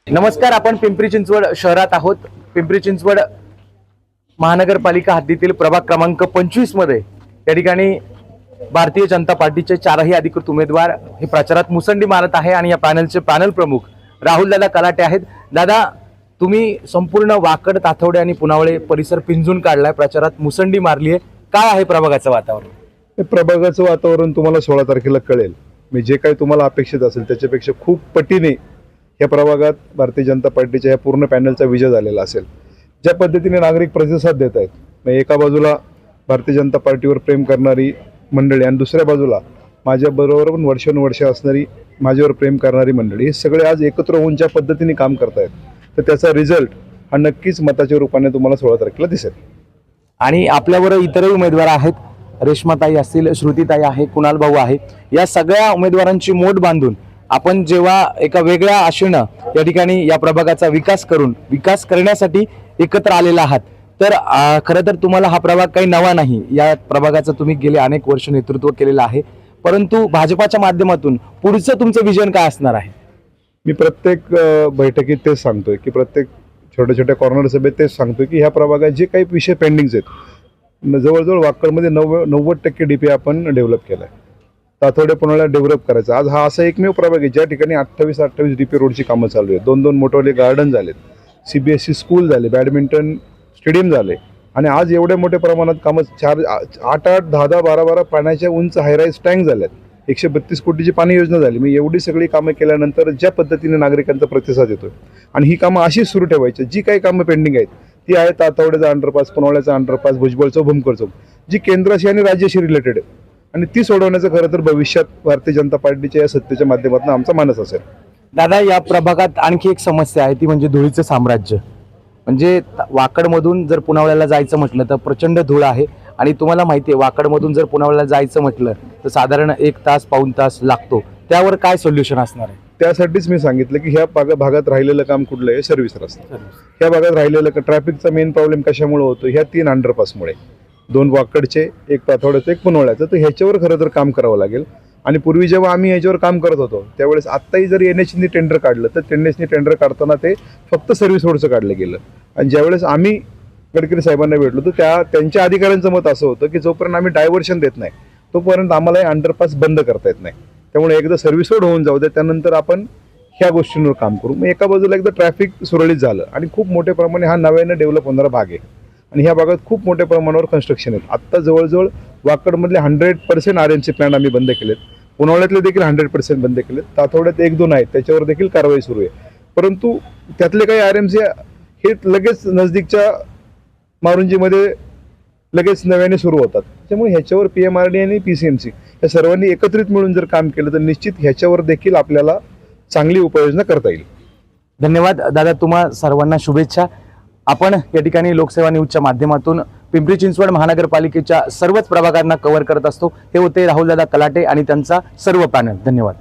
नमस्कार, आपण पिंपरी चिंचवड शहरात आहोत। पिंपरी चिंचवड महानगरपालिका हद्दीतील प्रभाग क्रमांक 25 मध्ये या ठिकाणी भारतीय जनता पार्टीचे चारही अधिकृत उमेदवार हे प्रचारात मुसंडी मारत आहे आणि या पॅनलचे पॅनल प्रमुख राहुल दादा कलाटे आहेत। दादा, तुम्ही संपूर्ण वाकड, ताथवडे आणि पुनावळे परिसर पिंजून काढलाय, प्रचारात मुसंडी मारली आहे, काय आहे प्रभागाचं वातावरण? हे प्रभागाचं वातावरण तुम्हाला 16 तारखेला कळेल। मी जे काही तुम्हाला अपेक्षित असेल त्याच्यापेक्षा खूप पटीने या प्रभागात भारतीय जनता पार्टीच्या या पूर्ण पॅनलचा विजय झालेला असेल। ज्या पद्धतीने नागरिक प्रतिसाद देत आहेत, म्हणजे एका बाजूला भारतीय जनता पार्टीवर प्रेम करणारी मंडळी आणि दुसऱ्या बाजूला माझ्याबरोबर पण वर्षानुवर्ष असणारी, माझ्यावर प्रेम करणारी मंडळी, हे सगळे आज एकत्र होऊन ज्या पद्धतीने काम करतायत, तर त्याचा रिझल्ट हा नक्कीच मताच्या रूपाने तुम्हाला 16 तारखेला दिसेल। आणि आपल्याबरोबर इतरही उमेदवार आहेत, रेश्माताई असतील, श्रुतीताई आहे, कुणाल भाऊ आहे, या सगळ्या उमेदवारांची मोठ बांधून आपण जेव्हा एका वेगळ्या आशेनं या ठिकाणी या प्रभागाचा विकास करण्यासाठी एकत्र आलेला आहात, तर खरं तर तुम्हाला हा प्रभाग काही नवा नाही। या प्रभागाचं तुम्ही गेले अनेक वर्ष नेतृत्व केलेलं आहे, परंतु भाजपाच्या माध्यमातून पुढचं तुमचं विजन काय असणार आहे? मी प्रत्येक बैठकीत तेच सांगतोय की प्रत्येक छोट्या छोट्या कॉर्नर सभेत तेच सांगतोय की ह्या प्रभागात जे काही विषय पेंडिंग आहेत, जवळजवळ वाकडमध्ये 90% DP आपण डेव्हलप केलाय। ताथवडे पुण्याला डेव्हलप करायचं। आज हा असा एकमेव प्रभाग आहे ज्या ठिकाणी 28 DP रोडची कामं चालू आहेत। 2 मोठे गार्डन झालेत, CBSE स्कूल झाले, बॅडमिंटन स्टेडियम झाले आणि आज एवढ्या मोठ्या प्रमाणात कामं 8-8, 10-10, 12-12 पाण्याच्या उंच हायराईज टँक झाल्यात, 132 कोटीची पाणी योजना झाली। मी एवढी सगळी कामं केल्यानंतर ज्या पद्धतीने नागरिकांचा प्रतिसाद येतोय आणि ही कामं अशीच सुरू ठेवायची। जी काही कामं पेंडिंग आहेत ती आहे ताथवड्याचा अंडरपास, पुनावळ्याचा अंडरपास, भुजबळ चौक, भूमकर चौक, जी केंद्राशी आणि राज्याशी रिलेटेड आहे आणि ती सोडवण्याचं खरं तर भविष्यात भारतीय जनता पार्टीच्या या सत्तेच्या माध्यमातून आमचा मानस असेल। दादा, या प्रभागात आणखी एक समस्या आहे, ती म्हणजे धुळीचं साम्राज्य। म्हणजे वाकडमधून जर पुनावळ्याला जायचं म्हटलं तर प्रचंड धूळ आहे आणि तुम्हाला माहिती आहे, वाकडमधून जर पुनावळ्याला जायचं म्हटलं तर साधारण 1 तास, पाऊण तास लागतो। त्यावर काय सोल्युशन असणार आहे? त्यासाठीच मी सांगितलं की ह्या भागात राहिलेलं काम कुठलं आहे? सर्व्हिस रस्ता। ह्या भागात राहिलेलं ट्रॅफिकचा मेन प्रॉब्लेम कशामुळे होतो? ह्या 3 अंडरपासमुळे, 2 वाकडचे, 1 ताथवड्याचं, 1 पुनावळ्याचं। तर ह्याच्यावर खरं तर काम करावं लागेल। आणि पूर्वी जेव्हा आम्ही याच्यावर काम करत होतो त्यावेळेस आत्ताही जर NHने टेंडर काढलं तर NHने टेंडर काढताना ते फक्त सर्व्हिस रोडचं काढलं गेलं आणि ज्यावेळेस आम्ही गडकरी साहेबांना भेटलो तर त्यांच्या अधिकाऱ्यांचं मत असं होतं की जोपर्यंत आम्ही डायव्हर्शन देत नाही तोपर्यंत आम्हाला हे अंडरपास बंद करता येत नाही। त्यामुळे एकदा सर्व्हिस रोड होऊन जाऊ दे, त्यानंतर आपण ह्या गोष्टींवर काम करू। मग एका बाजूला एकदा ट्रॅफिक सुरळीत झालं आणि खूप मोठ्या प्रमाणे हा नव्यानं डेव्हलप होणारा भाग आहे आणि ह्या भागात खूप मोठ्या प्रमाणावर कन्स्ट्रक्शन आहेत। आत्ता जवळजवळ वाकडमधले 100% RMC प्लॅन आम्ही बंद केलेत, पुनावळ्यातले देखील 100% बंद केलेत, ताथवड्यात 1-2 आहेत त्याच्यावर देखील कारवाई सुरू आहे। परंतु त्यातले काही RMC हे लगेच नजदीकच्या मारुंजीमध्ये लगेच नव्याने सुरू होतात। त्यामुळे ह्याच्यावर PMRD आणि PCMC या सर्वांनी एकत्रित मिळून जर काम केलं तर निश्चित ह्याच्यावर देखील आपल्याला चांगली उपाययोजना करता येईल। धन्यवाद दादा, तुम्हा सर्वांना शुभेच्छा। आपण या ठिकाणी लोकसेवा न्यूजच्या माध्यमातून पिंपरी चिंचवड महानगरपालिकेच्या सर्वच प्रभागांना कव्हर करत असतो। हे होते राहुल दादा कलाटे आणि त्यांचा सर्व पॅनल। धन्यवाद।